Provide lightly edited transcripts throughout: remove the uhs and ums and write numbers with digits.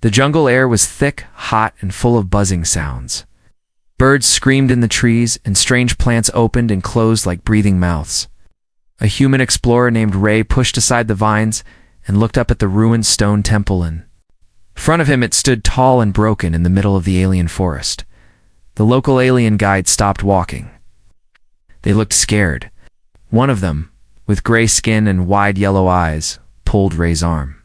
The jungle air was thick, hot, and full of buzzing sounds. Birds screamed in the trees, and strange plants opened and closed like breathing mouths. A human explorer named Ray pushed aside the vines and looked up at the ruined stone temple. In front of him it stood tall and broken in the middle of the alien forest. The local alien guide stopped walking. They looked scared. One of them, with gray skin and wide yellow eyes, pulled Ray's arm.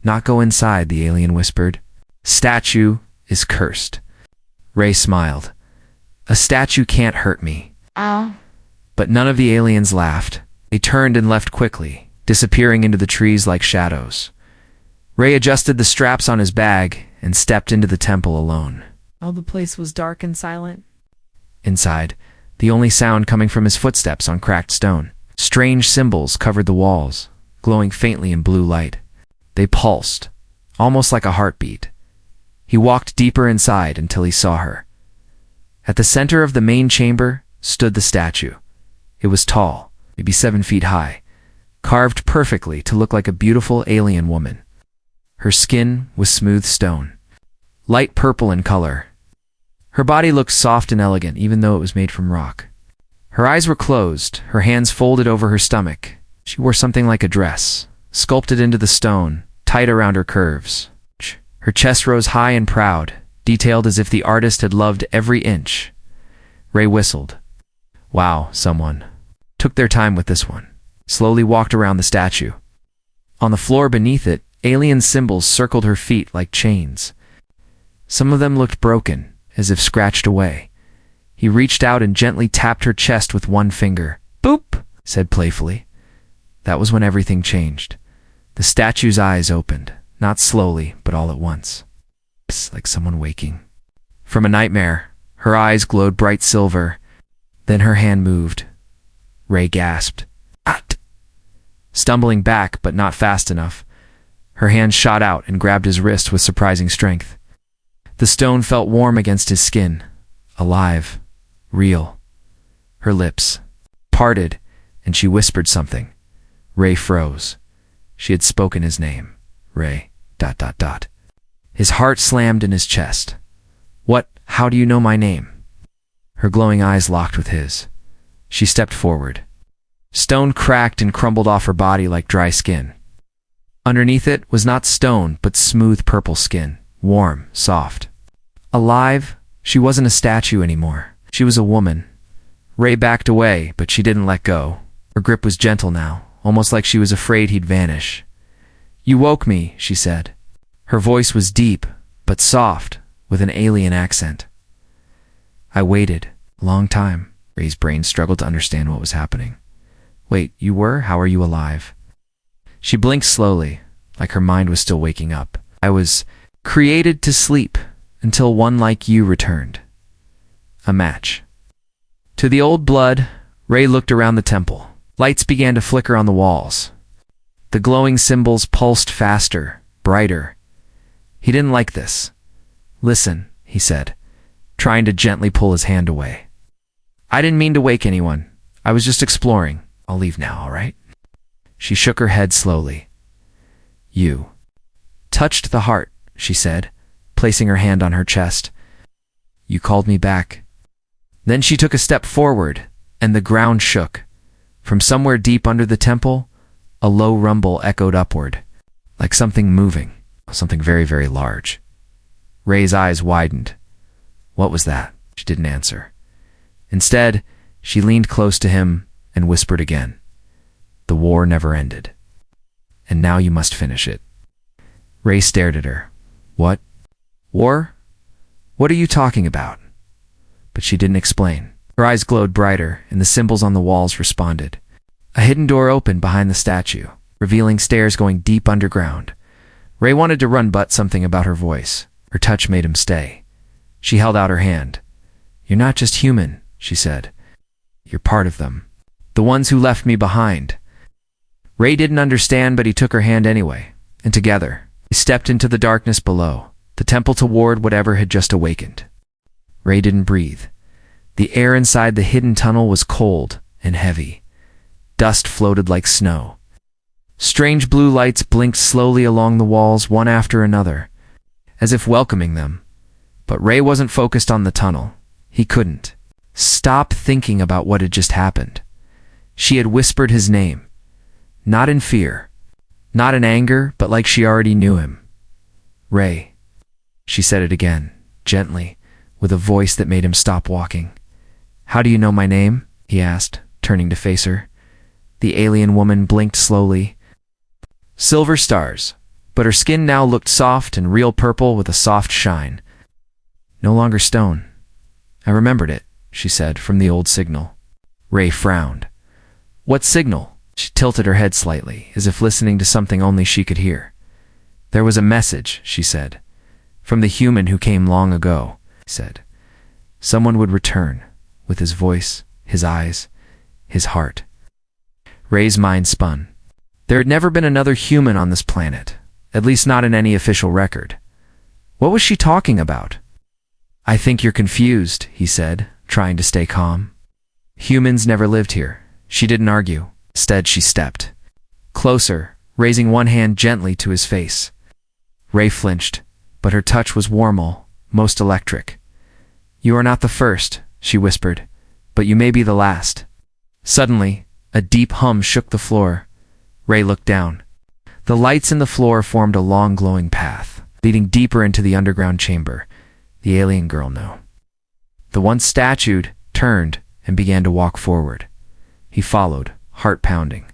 "Not go inside," the alien whispered. "Statue is cursed." Ray smiled. "A statue can't hurt me." Ow. But none of the aliens laughed. They turned and left quickly, disappearing into the trees like shadows. Ray adjusted the straps on his bag and stepped into the temple alone. Oh, the place was dark and silent. Inside, the only sound coming from his footsteps on cracked stone. Strange symbols covered the walls, glowing faintly in blue light. They pulsed, almost like a heartbeat. He walked deeper inside until he saw her. At the center of the main chamber stood the statue. It was tall, maybe 7 feet high, carved perfectly to look like a beautiful alien woman. Her skin was smooth stone, light purple in color. Her body looked soft and elegant, even though it was made from rock. Her eyes were closed, her hands folded over her stomach. She wore something like a dress, sculpted into the stone, tight around her curves. Her chest rose high and proud, detailed as if the artist had loved every inch. Ray whistled. Wow, someone took their time with this one. Slowly walked around the statue. On the floor beneath it, alien symbols circled her feet like chains. Some of them looked broken, as if scratched away. He reached out and gently tapped her chest with one finger. "Boop," said playfully. That was when everything changed. The statue's eyes opened, not slowly, but all at once. Like someone waking from a nightmare. Her eyes glowed bright silver. Then her hand moved. Ray gasped. "At!" Stumbling back, but not fast enough. Her hand shot out and grabbed his wrist with surprising strength. The stone felt warm against his skin, alive, real. Her lips parted, and she whispered something. Ray froze. She had spoken his name. Ray, ... His heart slammed in his chest. "What? How do you know my name?" Her glowing eyes locked with his. She stepped forward. Stone cracked and crumbled off her body like dry skin. Underneath it was not stone, but smooth purple skin, warm, soft. Alive, she wasn't a statue anymore. She was a woman. Ray backed away, but she didn't let go. Her grip was gentle now, almost like she was afraid he'd vanish. "You woke me," she said. Her voice was deep, but soft, with an alien accent. "I waited a long time." Ray's brain struggled to understand what was happening. "Wait, you were? How are you alive?" She blinked slowly, like her mind was still waking up. "I was created to sleep until one like you returned." A match. To the old blood, Ray looked around the temple. Lights began to flicker on the walls. The glowing symbols pulsed faster, brighter. He didn't like this. "Listen," he said, trying to gently pull his hand away. "I didn't mean to wake anyone. I was just exploring. I'll leave now, all right?" She shook her head slowly. "You touched the heart," she said, placing her hand on her chest. "You called me back." Then she took a step forward, and the ground shook. From somewhere deep under the temple, a low rumble echoed upward, like something moving, something very, very large. Ray's eyes widened. What was that? She didn't answer. Instead, she leaned close to him and whispered again. "The war never ended. And now you must finish it." Ray stared at her. "What? War? What are you talking about?" But she didn't explain. Her eyes glowed brighter, and the symbols on the walls responded. A hidden door opened behind the statue, revealing stairs going deep underground. Ray wanted to run, but something about her voice, her touch made him stay. She held out her hand. "You're not just human," she said. "You're part of them. The ones who left me behind." Ray didn't understand, but he took her hand anyway, and together, they stepped into the darkness below, the temple toward whatever had just awakened. Ray didn't breathe. The air inside the hidden tunnel was cold and heavy. Dust floated like snow. Strange blue lights blinked slowly along the walls, one after another. as if welcoming them. But Ray wasn't focused on the tunnel. He couldn't stop thinking about what had just happened. She had whispered his name, not in fear, not in anger, but like she already knew him. Ray. She said it again, gently, with a voice that made him stop walking. How do you know my name? He asked, turning to face her. The alien woman blinked slowly. Silver stars, but her skin now looked soft and real purple with a soft shine. No longer stone. I remembered it, she said, from the old signal. Ray frowned. What signal? She tilted her head slightly, as if listening to something only she could hear. There was a message, she said. From the human who came long ago, said. Someone would return, with his voice, his eyes, his heart. Ray's mind spun. There had never been another human on this planet, at least not in any official record. What was she talking about? I think you're confused, he said, trying to stay calm. Humans never lived here. She didn't argue. Instead, she stepped closer, raising one hand gently to his face. Ray flinched, but her touch was warm, most electric. You are not the first, she whispered, but you may be the last. Suddenly, a deep hum shook the floor. Ray looked down. The lights in the floor formed a long glowing path, leading deeper into the underground chamber. The alien girl knew. The once statued turned and began to walk forward. He followed, heart pounding.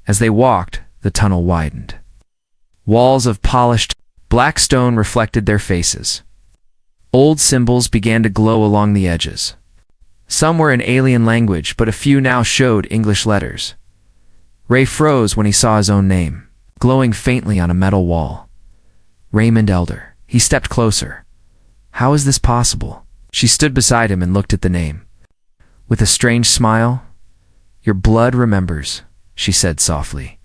As they walked, the tunnel widened. Walls of polished black stone reflected their faces. Old symbols began to glow along the edges. Some were in alien language, but a few now showed English letters. Ray froze when he saw his own name, glowing faintly on a metal wall. Raymond Elder. He stepped closer. How is this possible? She stood beside him and looked at the name. With a strange smile, Your blood remembers, she said softly.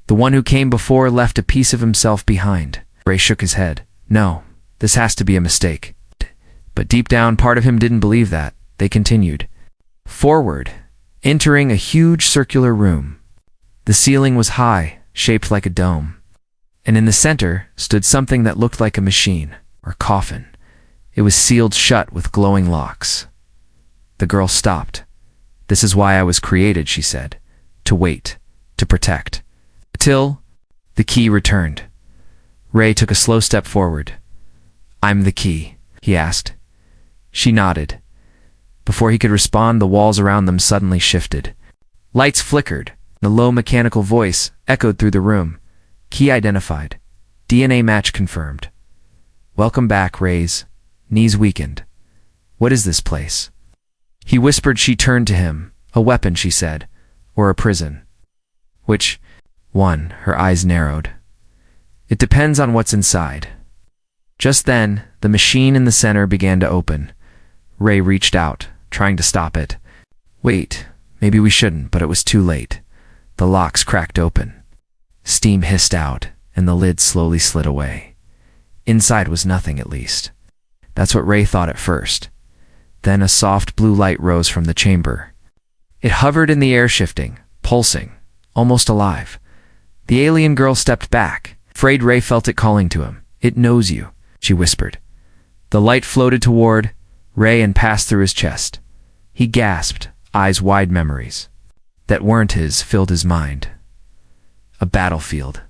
The one who came before left a piece of himself behind. Ray shook his head. No, this has to be a mistake. But deep down, part of him didn't believe that. They continued. Forward, entering a huge circular room. The ceiling was high, shaped like a dome. And in the center stood something that looked like a machine, or coffin. It was sealed shut with glowing locks. The girl stopped. This is why I was created, she said. To wait, to protect. Till the key returned. Ray took a slow step forward. I'm the key, he asked. She nodded. Before he could respond, the walls around them suddenly shifted. Lights flickered. A low mechanical voice echoed through the room. Key identified. DNA match confirmed. Welcome back, Rays. Knees weakened. What is this place? He whispered. She turned to him. A weapon, she said. Or a prison. Which one? Her eyes narrowed. It depends on what's inside. Just then, the machine in the center began to open. Ray reached out, trying to stop it. Wait, maybe we shouldn't, but it was too late. The locks cracked open. Steam hissed out, and the lid slowly slid away. Inside was nothing, at least. That's what Ray thought at first. Then a soft blue light rose from the chamber. It hovered in the air, shifting, pulsing, almost alive. The alien girl stepped back, afraid. Ray felt it calling to him. It knows you, she whispered. The light floated toward Ray and passed through his chest. He gasped, eyes wide. Memories that weren't his filled his mind. A battlefield.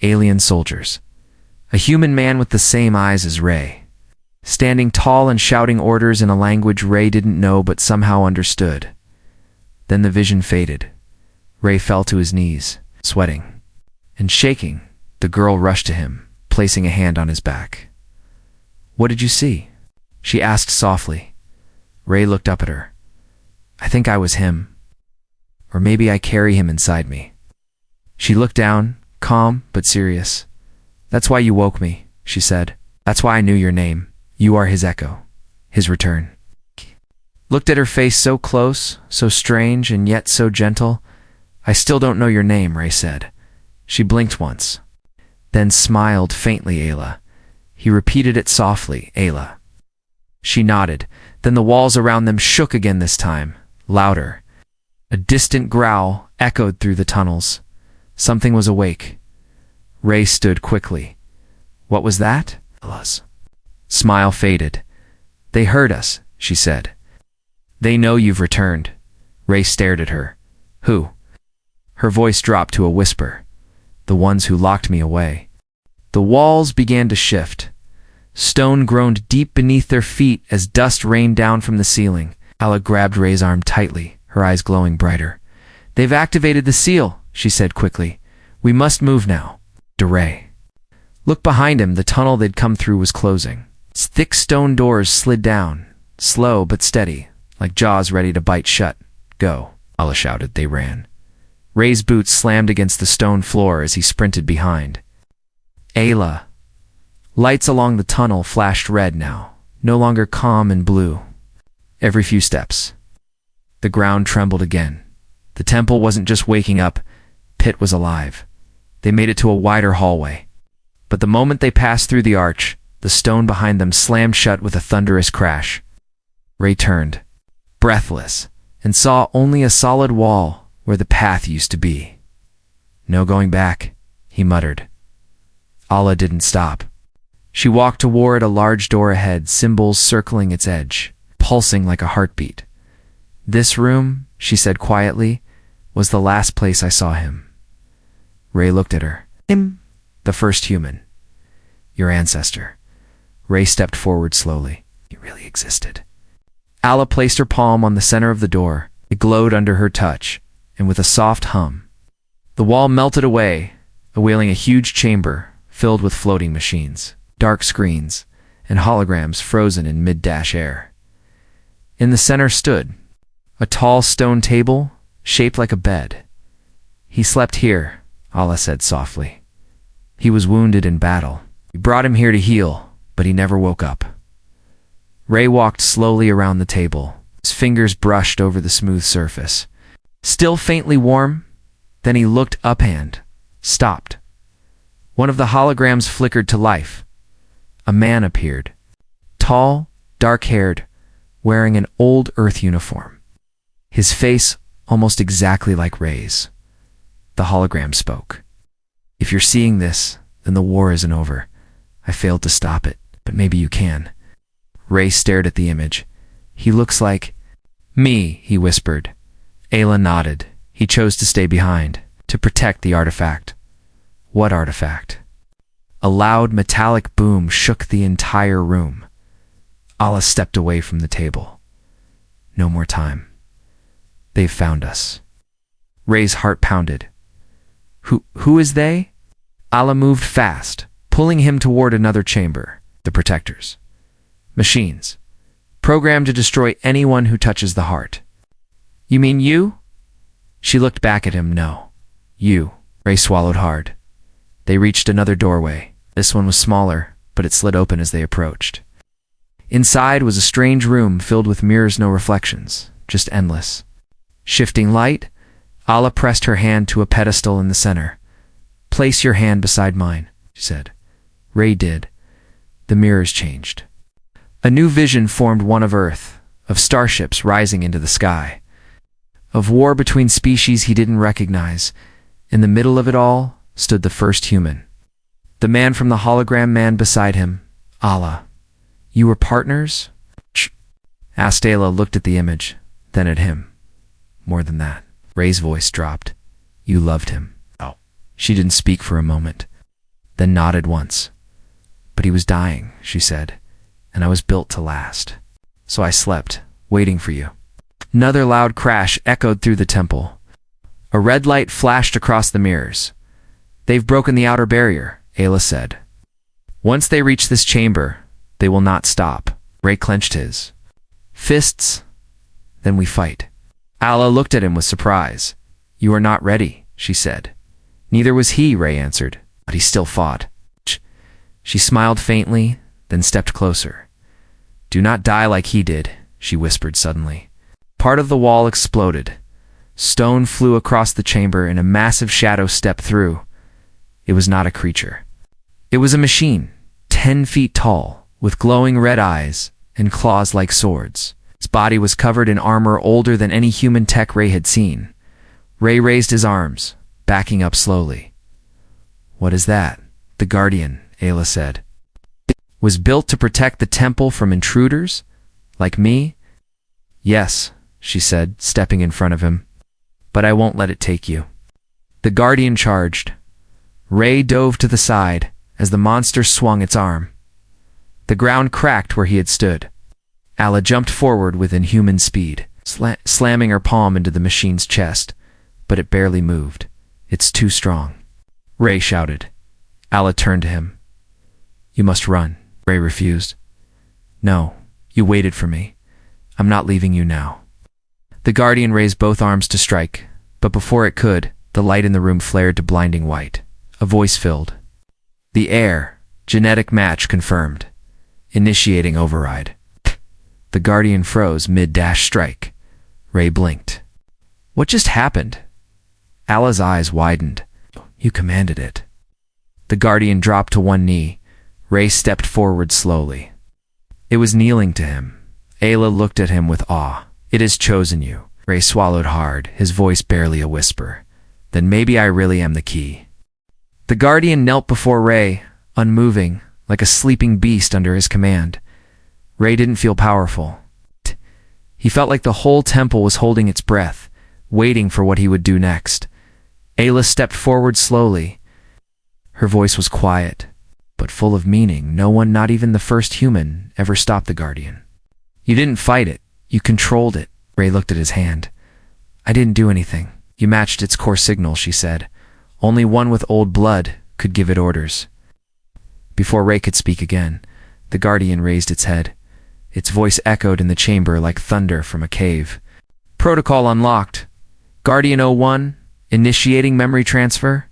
Alien soldiers. A human man with the same eyes as Ray. Standing tall and shouting orders in a language Ray didn't know but somehow understood. Then the vision faded. Ray fell to his knees, sweating and shaking. The girl rushed to him, placing a hand on his back. What did you see? She asked softly. Ray looked up at her. I think I was him. Or maybe I carry him inside me. She looked down, calm but serious. That's why you woke me, she said. That's why I knew your name. You are his echo, his return. Looked at her face, so close, so strange, and yet so gentle. I still don't know your name, Ray said. She blinked once, then smiled faintly. Ayla. He repeated it softly. Ayla. She nodded. Then the walls around them shook again, this time, louder. A distant growl echoed through the tunnels. Something was awake. Ray stood quickly. What was that? Allah's smile faded. They heard us, she said. They know you've returned. Ray stared at her. Who? Her voice dropped to a whisper. The ones who locked me away. The walls began to shift. Stone groaned deep beneath their feet as dust rained down from the ceiling. Allah grabbed Ray's arm tightly, her eyes glowing brighter. They've activated the seal, she said quickly. We must move now. To Ray. Look behind him, the tunnel they'd come through was closing. Its thick stone doors slid down, slow but steady, like jaws ready to bite shut. Go, Allah shouted. They ran. Ray's boots slammed against the stone floor as he sprinted behind. Ayla. Lights along the tunnel flashed red now, no longer calm and blue. Every few steps. The ground trembled again. The temple wasn't just waking up, Pit was alive. They made it to a wider hallway. But the moment they passed through the arch, the stone behind them slammed shut with a thunderous crash. Ray turned, breathless, and saw only a solid wall where the path used to be. No going back, he muttered. Allah didn't stop. She walked toward a large door ahead, symbols circling its edge, pulsing like a heartbeat. This room, she said quietly, was the last place I saw him. Ray looked at her. Him? The first human. Your ancestor. Ray stepped forward slowly. He really existed. Allah placed her palm on the center of the door. It glowed under her touch, and with a soft hum, the wall melted away, revealing a huge chamber filled with floating machines, dark screens, and holograms frozen in mid-dash air. In the center stood a tall stone table shaped like a bed. He slept here, Allah said softly. He was wounded in battle. We brought him here to heal, but he never woke up. Ray walked slowly around the table. His fingers brushed over the smooth surface. Still faintly warm, then he looked uphand, stopped. One of the holograms flickered to life. A man appeared. Tall, dark-haired, wearing an old Earth uniform. His face almost exactly like Ray's. The hologram spoke. If you're seeing this, then the war isn't over. I failed to stop it, but maybe you can. Ray stared at the image. He looks like me, he whispered. Ayla nodded. He chose to stay behind, to protect the artifact. What artifact? A loud metallic boom shook the entire room. Allah stepped away from the table. No more time. They've found us. Ray's heart pounded. Who is they? Allah moved fast, pulling him toward another chamber, the protectors. Machines, programmed to destroy anyone who touches the heart. You mean you? She looked back at him. No. You. Ray swallowed hard. They reached another doorway. This one was smaller, but it slid open as they approached. Inside was a strange room filled with mirrors, no reflections, just endless. Shifting light, Allah pressed her hand to a pedestal in the center. Place your hand beside mine, she said. Ray did. The mirrors changed. A new vision formed, one of Earth, of starships rising into the sky, of war between species he didn't recognize. In the middle of it all stood the first human. The man from the hologram man beside him. Allah. You were partners? Astela looked at the image, then at him. More than that. Ray's voice dropped. You loved him. Oh. She didn't speak for a moment, then nodded once. But he was dying, she said, and I was built to last. So I slept, waiting for you. Another loud crash echoed through the temple. A red light flashed across the mirrors. They've broken the outer barrier, Ayla said. Once they reach this chamber, they will not stop. Ray clenched his fists. Then we fight. Allah looked at him with surprise. You are not ready, she said. Neither was he, Ray answered, but he still fought. She smiled faintly, then stepped closer. Do not die like he did, she whispered suddenly. Part of the wall exploded. Stone flew across the chamber and a massive shadow stepped through. It was not a creature. It was a machine, 10 feet tall, with glowing red eyes and claws like swords. Its body was covered in armor older than any human tech Ray had seen. Ray raised his arms, backing up slowly. What is that? The Guardian, Ayla said. Was built to protect the temple from intruders? Like me? Yes, she said, stepping in front of him. But I won't let it take you. The Guardian charged. Ray dove to the side as the monster swung its arm. The ground cracked where he had stood. Alla jumped forward with inhuman speed, slamming her palm into the machine's chest, but it barely moved. It's too strong. Ray shouted. Alla turned to him. You must run. Ray refused. No, you waited for me. I'm not leaving you now. The Guardian raised both arms to strike, but before it could, the light in the room flared to blinding white. A voice filled. The air. Genetic match confirmed. Initiating override. The Guardian froze mid-dash strike. Ray blinked. What just happened? Alla's eyes widened. You commanded it. The Guardian dropped to one knee. Ray stepped forward slowly. It was kneeling to him. Ayla looked at him with awe. It has chosen you. Ray swallowed hard, his voice barely a whisper. Then maybe I really am the key. The Guardian knelt before Ray, unmoving, like a sleeping beast under his command. Ray didn't feel powerful. He felt like the whole temple was holding its breath, waiting for what he would do next. Ayla stepped forward slowly. Her voice was quiet, but full of meaning. No one, not even the first human, ever stopped the Guardian. You didn't fight it. You controlled it. Ray looked at his hand. I didn't do anything. You matched its core signal, she said. Only one with old blood could give it orders. Before Ray could speak again, the Guardian raised its head. Its voice echoed in the chamber like thunder from a cave. Protocol unlocked. Guardian 01, initiating memory transfer.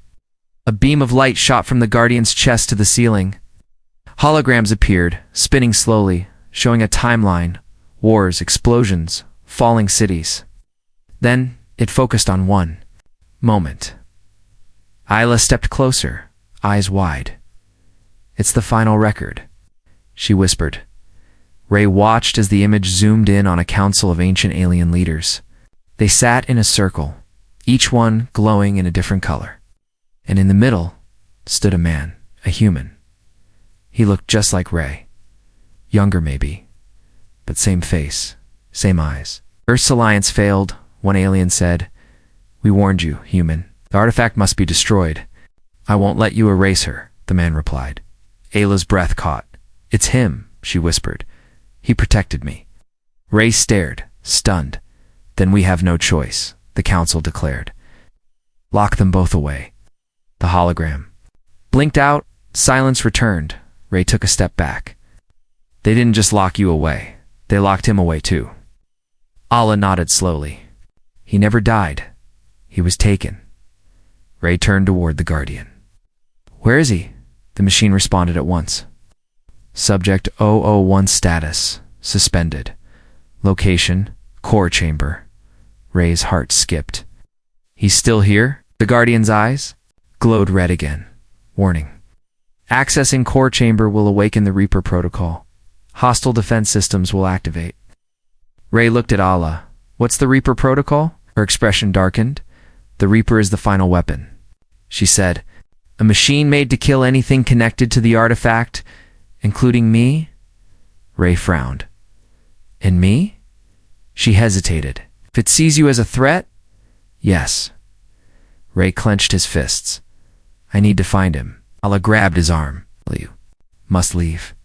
A beam of light shot from the Guardian's chest to the ceiling. Holograms appeared, spinning slowly, showing a timeline, wars, explosions, falling cities. Then it focused on one moment. Ayla stepped closer, eyes wide. It's the final record, she whispered. Ray watched as the image zoomed in on a council of ancient alien leaders. They sat in a circle, each one glowing in a different color. And in the middle stood a man, a human. He looked just like Ray. Younger maybe, but same face, same eyes. Earth's alliance failed, one alien said. We warned you, human. The artifact must be destroyed. I won't let you erase her, the man replied. Ayla's breath caught. It's him, she whispered. He protected me. Ray stared, stunned. Then we have no choice, the council declared. Lock them both away. The hologram blinked out. Silence returned. Ray took a step back. They didn't just lock you away. They locked him away too. Alla nodded slowly. He never died. He was taken. Ray turned toward the Guardian. Where is he? The machine responded at once. Subject 001 status, suspended. Location, core chamber. Ray's heart skipped. He's still here? The Guardian's eyes glowed red again. Warning. Accessing core chamber will awaken the Reaper protocol. Hostile defense systems will activate. Ray looked at Alla. What's the Reaper protocol? Her expression darkened. The Reaper is the final weapon, she said. A machine made to kill anything connected to the artifact, including me? Ray frowned. And me? She hesitated. If it sees you as a threat? Yes. Ray clenched his fists. I need to find him. Alla grabbed his arm. You must leave.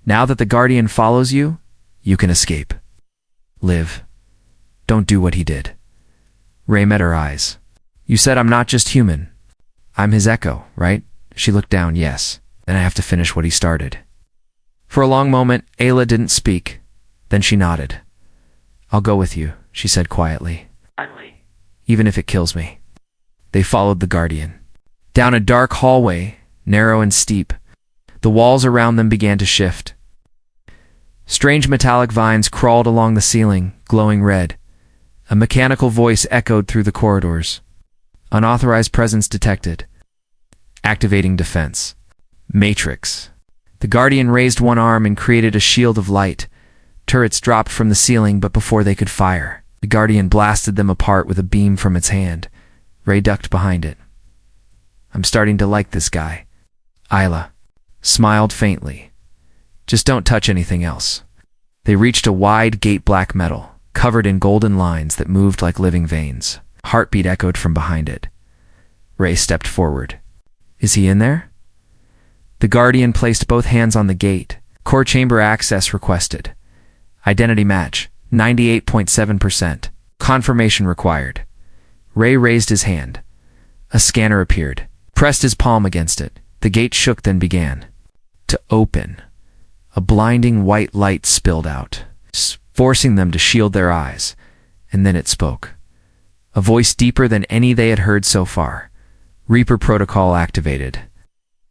Now that the Guardian follows you, you can escape. Live. Don't do what he did. Ray met her eyes. You said I'm not just human. I'm his echo, right? She looked down. Yes. Then I have to finish what he started. For a long moment, Ayla didn't speak. Then she nodded. I'll go with you, she said quietly. Even if it kills me. They followed the Guardian. Down a dark hallway, narrow and steep. The walls around them began to shift. Strange metallic vines crawled along the ceiling, glowing red. A mechanical voice echoed through the corridors. Unauthorized presence detected. Activating defense. Matrix. The Guardian raised one arm and created a shield of light. Turrets dropped from the ceiling, but before they could fire, the Guardian blasted them apart with a beam from its hand. Ray ducked behind it. I'm starting to like this guy. Ayla smiled faintly. Just don't touch anything else. They reached a wide gate, black metal, covered in golden lines that moved like living veins. Heartbeat echoed from behind it. Ray stepped forward. Is he in there? The guardian placed both hands on the gate. Core chamber access requested. Identity match, 98.7%. Confirmation required. Ray raised his hand. A scanner appeared, pressed his palm against it. The gate shook, then began to open. A blinding white light spilled out, forcing them to shield their eyes. And then it spoke. A voice deeper than any they had heard so far. Reaper protocol activated.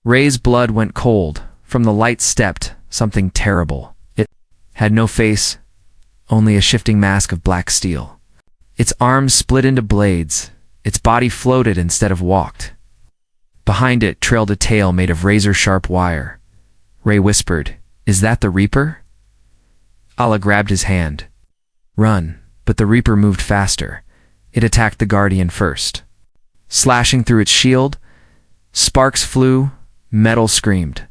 Ray's blood went cold. From the light stepped something terrible. It had no face, only a shifting mask of black steel. Its arms split into blades. Its body floated instead of walked. Behind it trailed a tail made of razor-sharp wire. Ray whispered, "Is that the Reaper?" Allah grabbed his hand. Run, but the Reaper moved faster. It attacked the Guardian first. Slashing through its shield, sparks flew, metal screamed.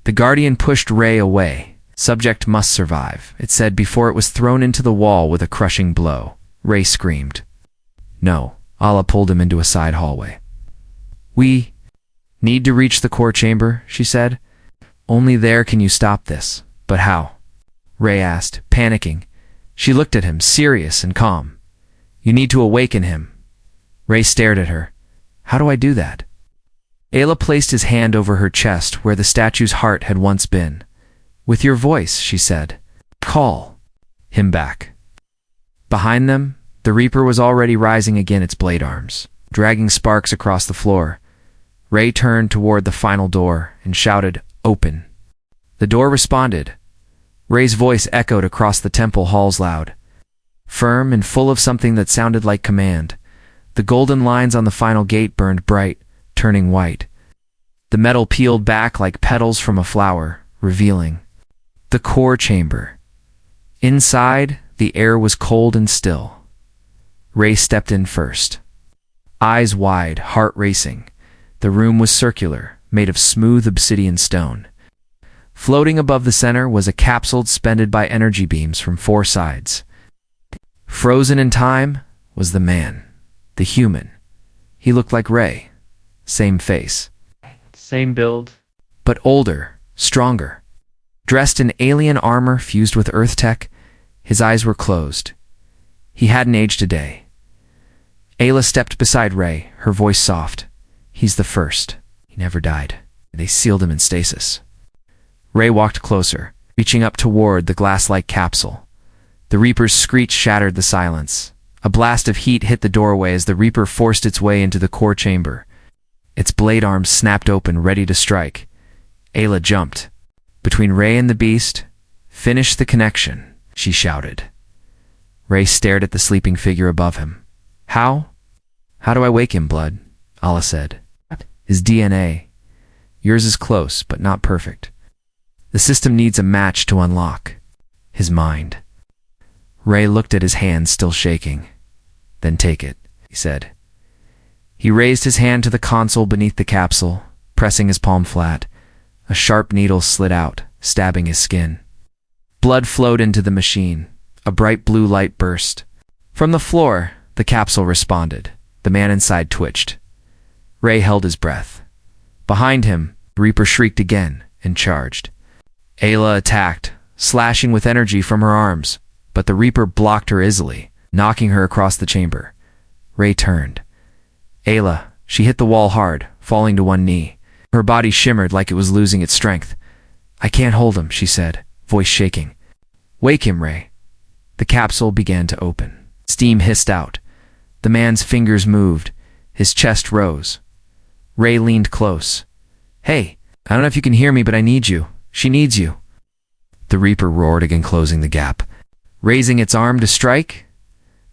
The Guardian pushed Ray away. Subject must survive, it said before it was thrown into the wall with a crushing blow. Ray screamed. No, Allah pulled him into a side hallway. We need to reach the core chamber, she said. Only there can you stop this. But how? Ray asked, panicking. She looked at him, serious and calm. You need to awaken him. Ray stared at her. How do I do that? Ayla placed his hand over her chest where the statue's heart had once been. With your voice, she said. Call him back. Behind them, the Reaper was already rising again, its blade arms, dragging sparks across the floor. Ray turned toward the final door and shouted, Open. The door responded. Ray's voice echoed across the temple halls loud, firm and full of something that sounded like command. The golden lines on the final gate burned bright, turning white. The metal peeled back like petals from a flower, revealing the core chamber. Inside, the air was cold and still. Ray stepped in first. Eyes wide, heart racing. The room was circular, made of smooth obsidian stone. Floating above the center was a capsule suspended by energy beams from four sides. Frozen in time was the man, the human. He looked like Ray. Same face. Same build. But older, stronger. Dressed in alien armor fused with Earth tech, his eyes were closed. He hadn't aged a day. Ayla stepped beside Ray, her voice soft. He's the first. He never died. They sealed him in stasis. Ray walked closer, reaching up toward the glass-like capsule. The Reaper's screech shattered the silence. A blast of heat hit the doorway as the Reaper forced its way into the core chamber. Its blade arms snapped open, ready to strike. Ayla jumped. Between Ray and the beast, finish the connection, she shouted. Ray stared at the sleeping figure above him. How? How do I wake him, Blood? Allah said. His DNA. Yours is close, but not perfect. The system needs a match to unlock. His mind. Ray looked at his hand, still shaking. Then take it, he said. He raised his hand to the console beneath the capsule, pressing his palm flat. A sharp needle slid out, stabbing his skin. Blood flowed into the machine. A bright blue light burst. From the floor, the capsule responded. The man inside twitched. Ray held his breath. Behind him, the Reaper shrieked again and charged. Ayla attacked, slashing with energy from her arms, but the Reaper blocked her easily, knocking her across the chamber. Ray turned. Ayla, she hit the wall hard, falling to one knee. Her body shimmered like it was losing its strength. I can't hold him, she said, voice shaking. Wake him, Ray. The capsule began to open. Steam hissed out. The man's fingers moved. His chest rose. Ray leaned close. Hey, I don't know if you can hear me, but I need you. She needs you. The Reaper roared again, closing the gap. Raising its arm to strike,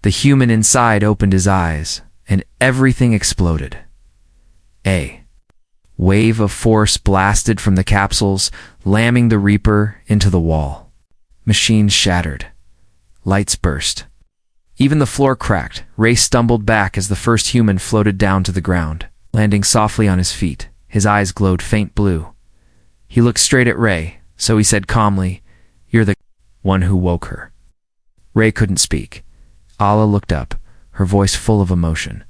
the human inside opened his eyes, and everything exploded. A wave of force blasted from the capsules, lamming the Reaper into the wall. Machines shattered. Lights burst. Even the floor cracked. Ray stumbled back as the first human floated down to the ground, landing softly on his feet. His eyes glowed faint blue. He looked straight at Ray, So he said calmly, "You're the one who woke her." Ray couldn't speak. Allah looked up, her voice full of emotion.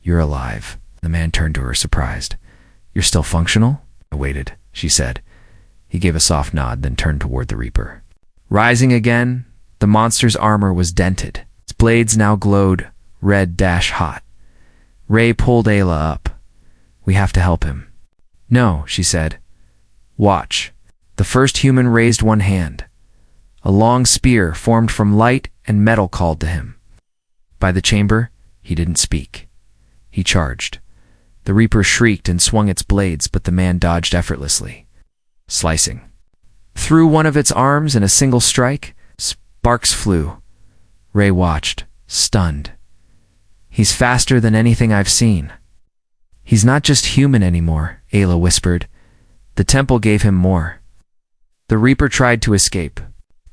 "You're alive." The man turned to her, surprised. "You're still functional?" "I waited," she said. He gave a soft nod, then turned toward the Reaper. Rising again, the monster's armor was dented. Its blades now glowed red-hot. Ray pulled Ayla up. "We have to help him." "No," she said. "Watch." The first human raised one hand. A long spear formed from light and metal called to him. By the chamber, he didn't speak. He charged. The Reaper shrieked and swung its blades, but the man dodged effortlessly, slicing through one of its arms in a single strike. Sparks flew. Ray watched, stunned. "He's faster than anything I've seen." "He's not just human anymore," Ayla whispered. "The temple gave him more." The Reaper tried to escape.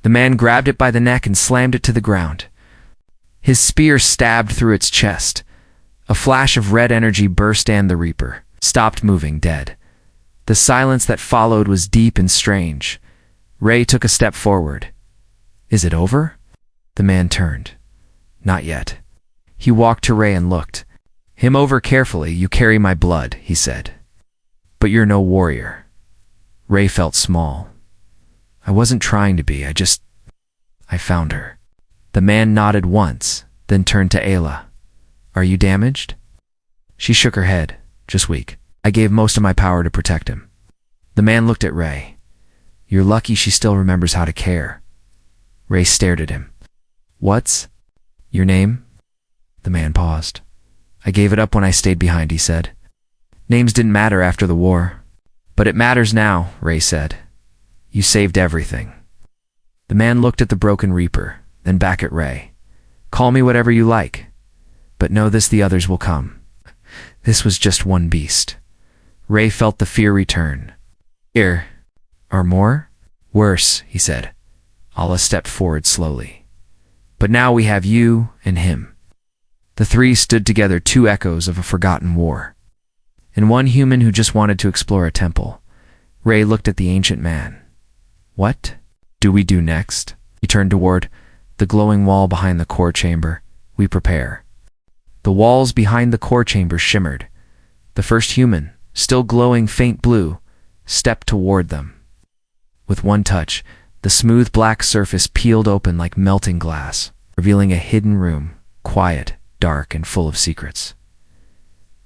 The man grabbed it by the neck and slammed it to the ground. His spear stabbed through its chest. A flash of red energy burst, and the Reaper stopped moving, dead. The silence that followed was deep and strange. Ray took a step forward. "Is it over?" The man turned. "Not yet." He walked to Ray and looked him over carefully. "You carry my blood," he said. "But you're no warrior." Ray felt small. "I wasn't trying to be. I found her." The man nodded once, then turned to Ayla. "Are you damaged?" She shook her head. "Just weak. I gave most of my power to protect him." The man looked at Ray. "You're lucky she still remembers how to care." Ray stared at him. "What's your name?" The man paused. "I gave it up when I stayed behind," he said. "Names didn't matter after the war." "But it matters now," Ray said. "You saved everything." The man looked at the broken Reaper, then back at Ray. "Call me whatever you like. But know this, the others will come." This was just one beast. Ray felt the fear return. "Here are more?" "Worse," he said. Allah stepped forward slowly. "But now we have you and him." The three stood together, two echoes of a forgotten war. And one human who just wanted to explore a temple. Ray looked at the ancient man. "What do we do next?" He turned toward the glowing wall behind the core chamber. "We prepare." The walls behind the core chamber shimmered. The first human, still glowing faint blue, stepped toward them. With one touch, the smooth black surface peeled open like melting glass, revealing a hidden room, quiet, dark, and full of secrets.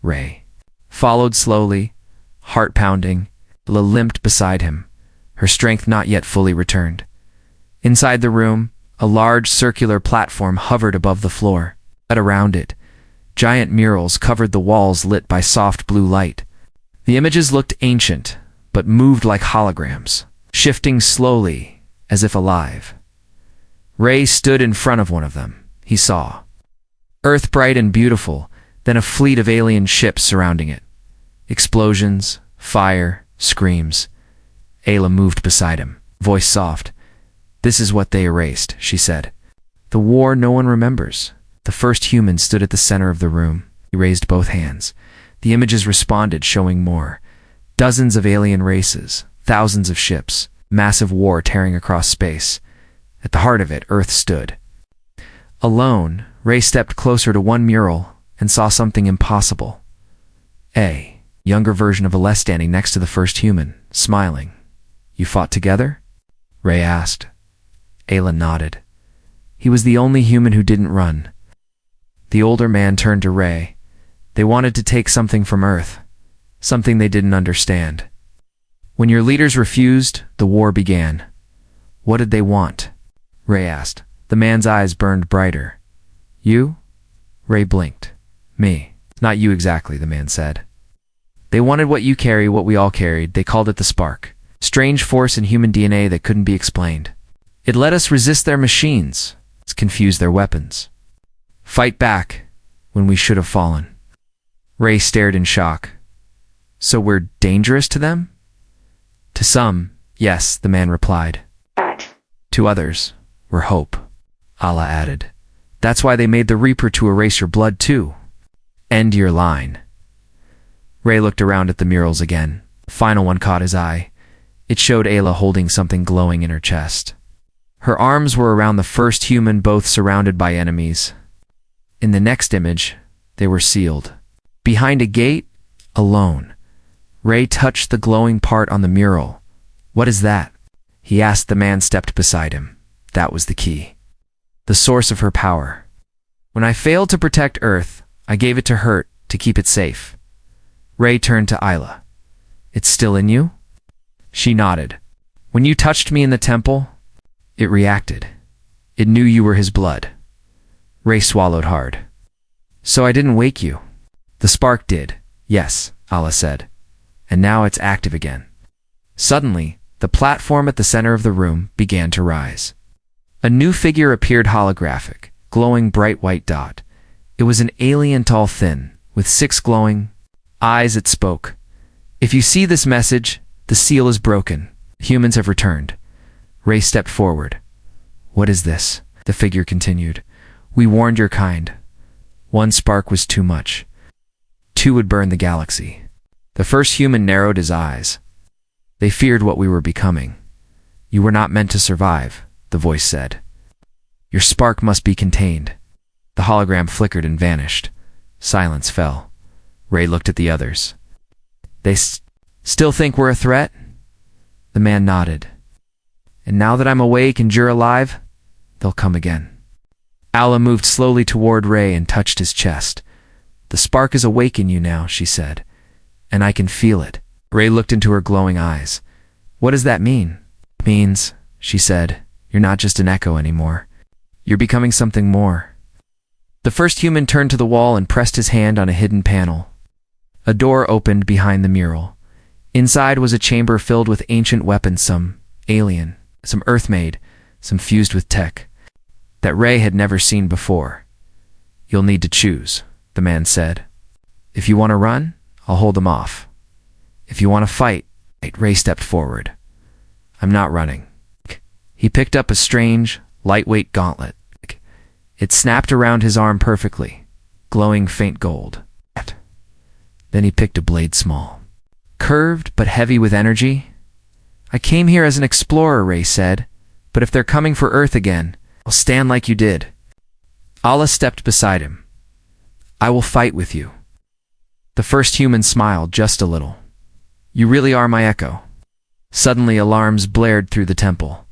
Ray followed slowly, heart pounding. Ayla limped beside him, her strength not yet fully returned. Inside the room, a large circular platform hovered above the floor. But around it, giant murals covered the walls, lit by soft blue light. The images looked ancient, but moved like holograms, shifting slowly, as if alive. Ray stood in front of one of them. He saw Earth, bright and beautiful, then a fleet of alien ships surrounding it. Explosions, fire, screams. Ayla moved beside him, voice soft. "This is what they erased," she said. "The war no one remembers." The first human stood at the center of the room. He raised both hands. The images responded, showing more. Dozens of alien races, thousands of ships, massive war tearing across space. At the heart of it, Earth stood. Alone, Ray stepped closer to one mural and saw something impossible. A younger version of Aless standing next to the first human, smiling. "You fought together?" Ray asked. Ayla nodded. He was the only human who didn't run. The older man turned to Ray. "They wanted to take something from Earth, something they didn't understand. When your leaders refused, the war began." "What did they want?" Ray asked. The man's eyes burned brighter. "You?" Ray blinked. "Me. Not you exactly," the man said. "They wanted what you carry, what we all carried. They called it the spark. Strange force in human DNA that couldn't be explained. It let us resist their machines. It's confused their weapons. Fight back when we should have fallen." Ray stared in shock. "So we're dangerous to them?" "To some, yes," the man replied. "To others, we're hope," Allah added. "That's why they made the Reaper, to erase your blood too. End your line." Ray looked around at the murals again. The final one caught his eye. It showed Ayla holding something glowing in her chest. Her arms were around the first human, both surrounded by enemies. In the next image, they were sealed. Behind a gate, alone. Ray touched the glowing part on the mural. "What is that?" he asked the man stepped beside him. That was the key. The source of her power. "When I failed to protect Earth, I gave it to her to keep it safe." Ray turned to Ayla. "It's still in you?" She nodded. "When you touched me in the temple, it reacted. It knew you were his blood." Ray swallowed hard. "So I didn't wake you?" "The spark did, yes," Ayla said. "And now it's active again." Suddenly, the platform at the center of the room began to rise. A new figure appeared, holographic, glowing bright white dot. It was an alien, tall, thin, with 6 glowing eyes. It spoke. "If you see this message, the seal is broken. Humans have returned." Ray stepped forward. "What is this?" the figure continued. "We warned your kind. 1 spark was too much. 2 would burn the galaxy." The first human narrowed his eyes. "They feared what we were becoming. You were not meant to survive," the voice said. "Your spark must be contained." The hologram flickered and vanished. Silence fell. Ray looked at the others. "They still think we're a threat?" The man nodded. "And now that I'm awake and you're alive, they'll come again." Ayla moved slowly toward Ray and touched his chest. "The spark is awake in you now," she said. "And I can feel it." Ray looked into her glowing eyes. "What does that mean?" "It means," she said, "you're not just an echo anymore. You're becoming something more." The first human turned to the wall and pressed his hand on a hidden panel. A door opened behind the mural. Inside was a chamber filled with ancient weapons, some alien, some earth-made, some fused with tech that Ray had never seen before. "You'll need to choose," the man said. "If you want to run, I'll hold them off. If you want to fight," Ray stepped forward. "I'm not running." He picked up a strange, lightweight gauntlet. It snapped around his arm perfectly, glowing faint gold. Then he picked a blade, small, curved but heavy with energy. "I came here as an explorer," Ray said, "but if they're coming for Earth again, I'll stand like you did." Ayla stepped beside him. "I will fight with you." The first human smiled just a little. "You really are my echo." Suddenly alarms blared through the temple.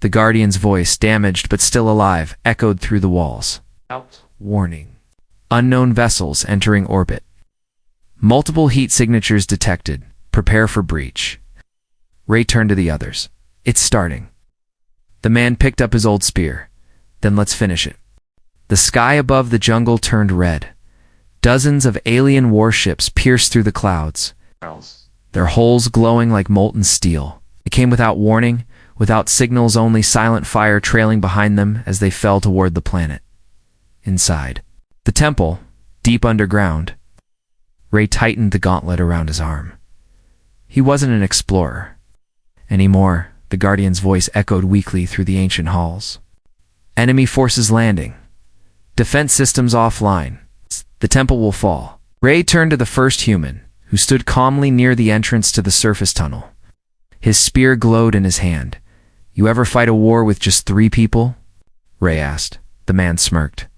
The guardian's voice, damaged but still alive, echoed through the walls. "Out. Warning. Unknown vessels entering orbit. Multiple heat signatures detected. Prepare for breach." Ray turned to the others. "It's starting." The man picked up his old spear. "Then let's finish it." The sky above the jungle turned red. Dozens of alien warships pierced through the clouds, their hulls glowing like molten steel. It came without warning, without signals, only silent fire trailing behind them as they fell toward the planet. Inside the temple, deep underground, Ray tightened the gauntlet around his arm. He wasn't an explorer anymore. The guardian's voice echoed weakly through the ancient halls. "Enemy forces landing. Defense systems offline. The temple will fall." Ray turned to the first human, who stood calmly near the entrance to the surface tunnel. His spear glowed in his hand. "You ever fight a war with just 3 people?" Ray asked. The man smirked.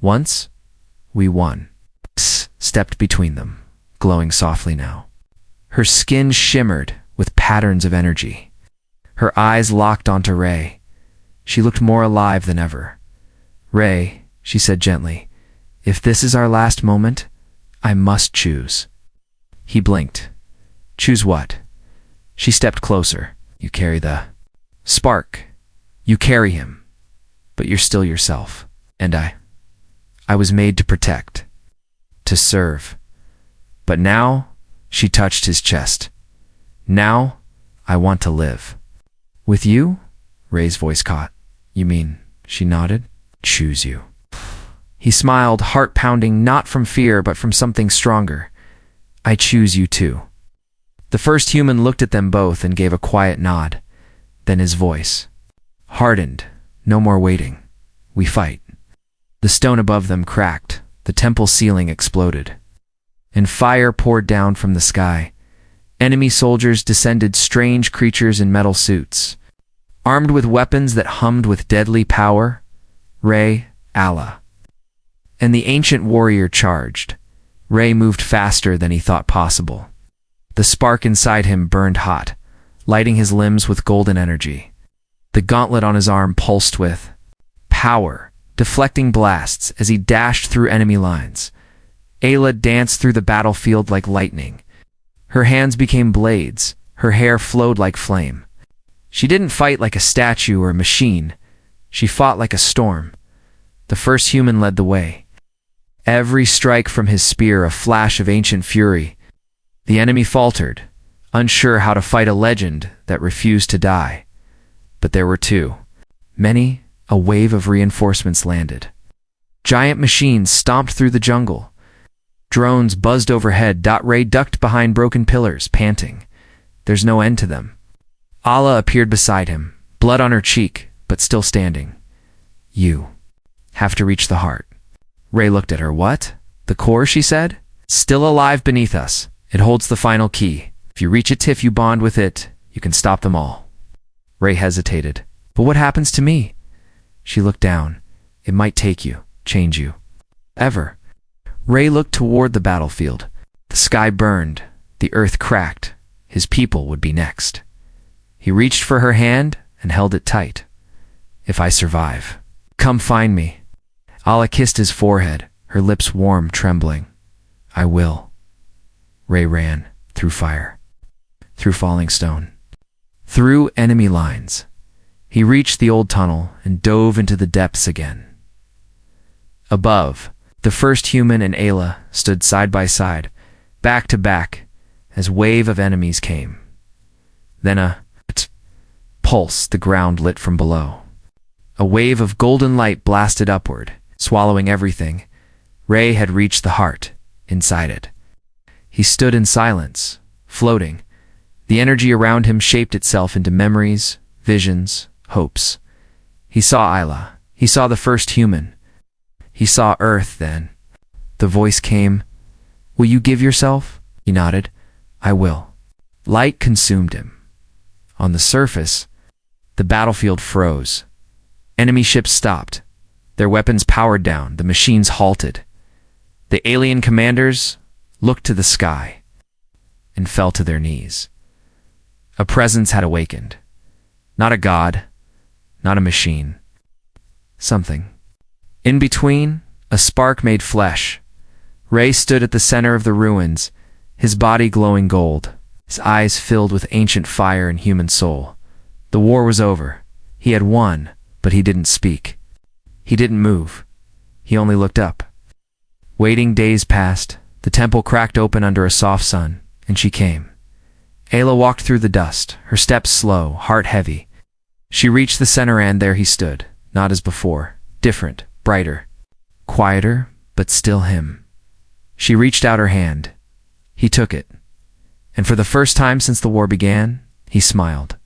"Once, we won." Stepped between them, glowing softly now. Her skin shimmered with patterns of energy. Her eyes locked onto Ray. She looked more alive than ever. "Ray," she said gently, "if this is our last moment, I must choose." He blinked. "Choose what?" She stepped closer. "You carry the spark. You carry him. But you're still yourself. And I was made to protect, to serve. But now," she touched his chest, "now I want to live." "With you?" Ray's voice caught. "You mean," she nodded, "choose you." He smiled, heart pounding, not from fear but from something stronger. "I choose you too." The first human looked at them both and gave a quiet nod. Then his voice hardened. "No more waiting. We fight." The stone above them cracked. The temple ceiling exploded, and fire poured down from the sky. Enemy soldiers descended, strange creatures in metal suits, armed with weapons that hummed with deadly power. Ray, Allah, and the ancient warrior charged. Ray moved faster than he thought possible. The spark inside him burned hot, lighting his limbs with golden energy. The gauntlet on his arm pulsed with power, deflecting blasts as he dashed through enemy lines. Ayla danced through the battlefield like lightning. Her hands became blades, her hair flowed like flame. She didn't fight like a statue or a machine. She fought like a storm. The first human led the way. Every strike from his spear a flash of ancient fury. The enemy faltered, unsure how to fight a legend that refused to die. But there were too many. A wave of reinforcements landed. Giant machines stomped through the jungle. Drones buzzed overhead. Ray ducked behind broken pillars, panting. There's no end to them. Allah appeared beside him, blood on her cheek, but still standing. You have to reach the heart. Ray looked at her. What? The core, she said. Still alive beneath us. It holds the final key. If you reach it, if you bond with it, you can stop them all. Ray hesitated. But what happens to me? She looked down. It might take you, change you. Ever. Ray looked toward the battlefield. The sky burned. The earth cracked. His people would be next. He reached for her hand and held it tight. If I survive, come find me. Allah kissed his forehead, her lips warm, trembling. I will. Ray ran through fire, through falling stone, through enemy lines. He reached the old tunnel and dove into the depths again. Above, the first human and Ayla stood side by side, back to back, as wave of enemies came. Then a pulse, the ground lit from below. A wave of golden light blasted upward, swallowing everything. Ray had reached the heart, inside it. He stood in silence, floating. The energy around him shaped itself into memories, visions, hopes. He saw Ayla. He saw the first human. He saw Earth then. The voice came. Will you give yourself? He nodded. I will. Light consumed him. On the surface, the battlefield froze. Enemy ships stopped. Their weapons powered down. The machines halted. The alien commanders looked to the sky and fell to their knees. A presence had awakened. Not a god, not a machine. Something. In between, a spark made flesh. Ray stood at the center of the ruins, his body glowing gold, his eyes filled with ancient fire and human soul. The war was over. He had won, but he didn't speak. He didn't move. He only looked up. Waiting days passed. The temple cracked open under a soft sun, and she came. Ayla walked through the dust, her steps slow, heart heavy. She reached the center, and there he stood, not as before, different, brighter, quieter, but still him. She reached out her hand. He took it. And for the first time since the war began, he smiled.